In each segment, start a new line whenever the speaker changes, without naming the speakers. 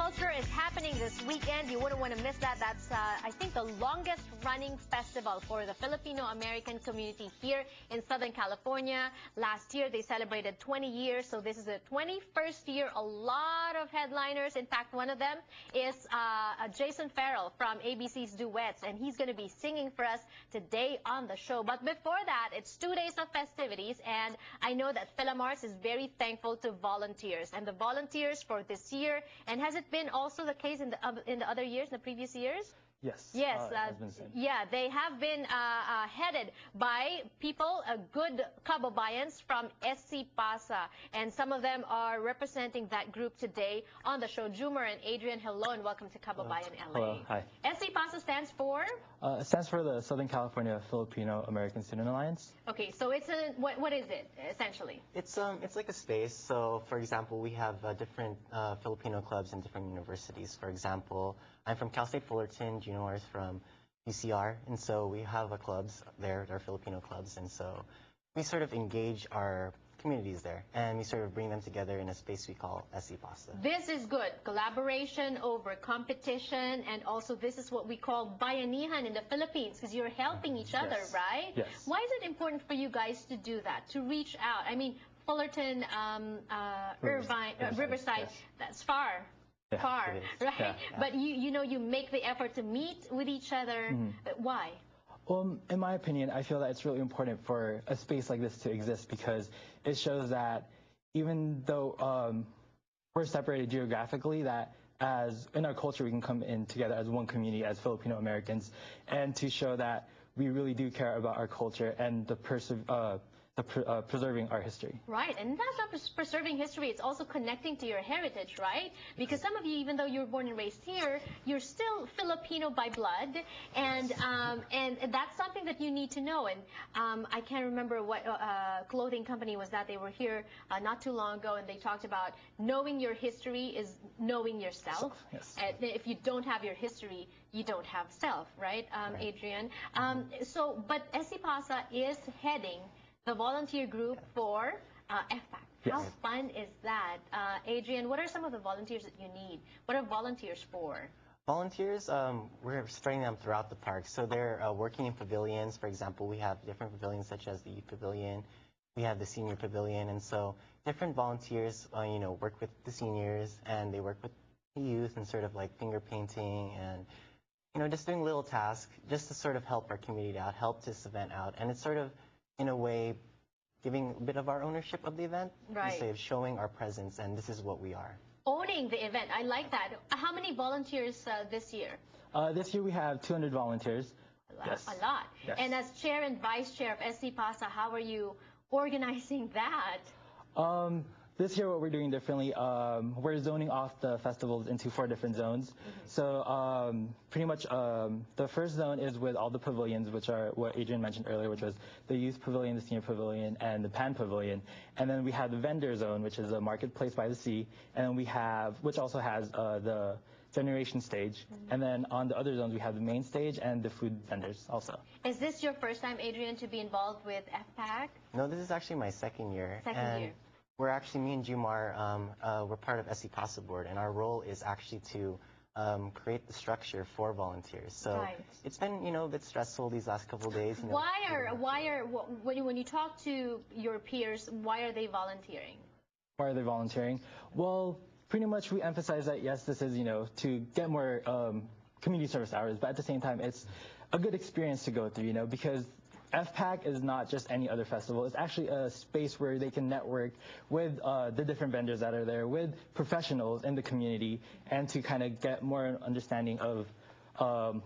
Culture is happening this weekend. You wouldn't want to miss that. That's, I think, the longest running festival for the Filipino-American community here in Southern California. Last year, they celebrated 20 years, so this is the 21st year. A lot of headliners. In fact, one of them is Jason Farrell from ABC's Duets, and he's going to be singing for us today on the show. But before that, it's 2 days of festivities, and I know that fil-am is very thankful to volunteers. And the volunteers for this year, and has it been also the case in the other years, the previous years?
Yes.
Yes.
Yeah,
they have been headed by people, good Kababayans from SC Pasa, and some of them are representing that group today on the show. Jumer and Adrian, hello and welcome to Kababayan LA.
Hello. Hi.
SC Pasa stands for?
It stands for the Southern California Filipino American Student Alliance.
Okay, so it's a what is it essentially?
It's like a space. So, for example, we have different Filipino clubs in different universities. For example, I'm from Cal State Fullerton. Gino is from UCR, and so we have clubs there, our Filipino clubs, and so we sort of engage our communities there, and we sort of bring them together in a space we call SC Pasta.
This is good. Collaboration over competition, and also this is what we call bayanihan in the Philippines, because you're helping each other,
Yes.
right?
Yes.
Why is it important for you guys to do that, to reach out? I mean, Fullerton, Irvine, Riverside,
yes.
that's far.
Yeah,
Far,
it is.
right?
Yeah.
But you know, you make the effort to meet with each other. Why?
In my opinion, I feel that it's really important for a space like this to exist because it shows that even though we're separated geographically, that as in our culture we can come in together as one community, as Filipino Americans, and to show that we really do care about our culture and preserving our history.
Right, and that's not preserving history, it's also connecting to your heritage, right? Because some of you, even though you were born and raised here, you're still Filipino by blood, and that's something that you need to know. And I can't remember what clothing company was that. They were here not too long ago, and they talked about knowing your history is knowing yourself.
Yes.
And if you don't have your history, you don't have self, right, Adrian? But SC Pasa is heading the volunteer group for FPAC.
Yes.
How fun is that? Adrian, what are some of the volunteers that you need? What are volunteers for?
Volunteers, we're spreading them throughout the park. So they're working in pavilions. For example, we have different pavilions such as the youth pavilion. We have the senior pavilion, and so different volunteers, work with the seniors, and they work with the youth and sort of like finger painting and just doing little tasks just to sort of help our community out, help this event out, and it's sort of in a way giving a bit of our ownership of the event,
Right.
instead of showing our presence, and this is what we are.
Owning the event, I like that. How many volunteers this year?
This year we have 200 volunteers. Yes.
A lot.
Yes.
And as chair and vice chair of SC Pasa, how are you organizing that?
This year what we're doing differently, we're zoning off the festivals into 4 different zones. So pretty much the first zone is with all the pavilions, which are what Adrian mentioned earlier, which was the youth pavilion, the senior pavilion, and the pan pavilion. And then we have the vendor zone, which is a marketplace by the sea. And then we have, which also has the generation stage. And then on the other zones, we have the main stage and the food vendors also.
Is this your first time, Adrian, to be involved with FPAC?
No, this is actually my second year.
Second year.
We're actually, me and Jumar, we're part of SC Pasta Board, and our role is actually to create the structure for volunteers. So
Right.
it's been, a bit stressful these last couple of days.
When you talk to your peers, why are they volunteering?
Why are they volunteering? Well, pretty much we emphasize that, yes, this is, to get more community service hours, but at the same time, it's a good experience to go through, because FPAC is not just any other festival. It's actually a space where they can network with the different vendors that are there, with professionals in the community, and to kind of get more understanding of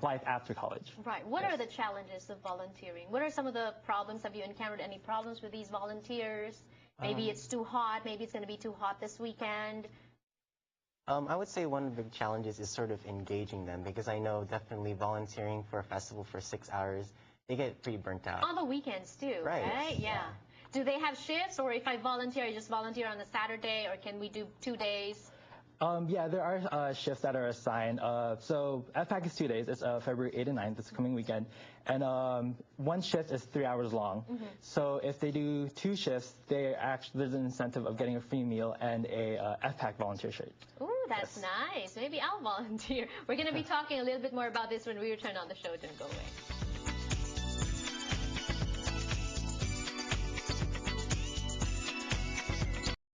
life after college.
Right. What are the challenges of volunteering? What are some of the problems? Have you encountered any problems with these volunteers? Maybe it's too hot. Maybe it's going to be too hot this weekend.
I would say one of the big challenges is sort of engaging them, because I know definitely volunteering for a festival for 6 hours, they get pretty burnt out.
On the weekends too,
Right.
right? Yeah. Do they have shifts, or if I volunteer, I just volunteer on a Saturday, or can we do 2 days?
Yeah, there are shifts that are assigned. So FPAC is 2 days. It's February 8th and 9th, this coming weekend. And one shift is 3 hours long. So if they do 2 shifts, there's an incentive of getting a free meal and a FPAC volunteer shirt.
Ooh, That's nice. Maybe I'll volunteer. We're going to be talking a little bit more about this when we return on the show. Don't go away.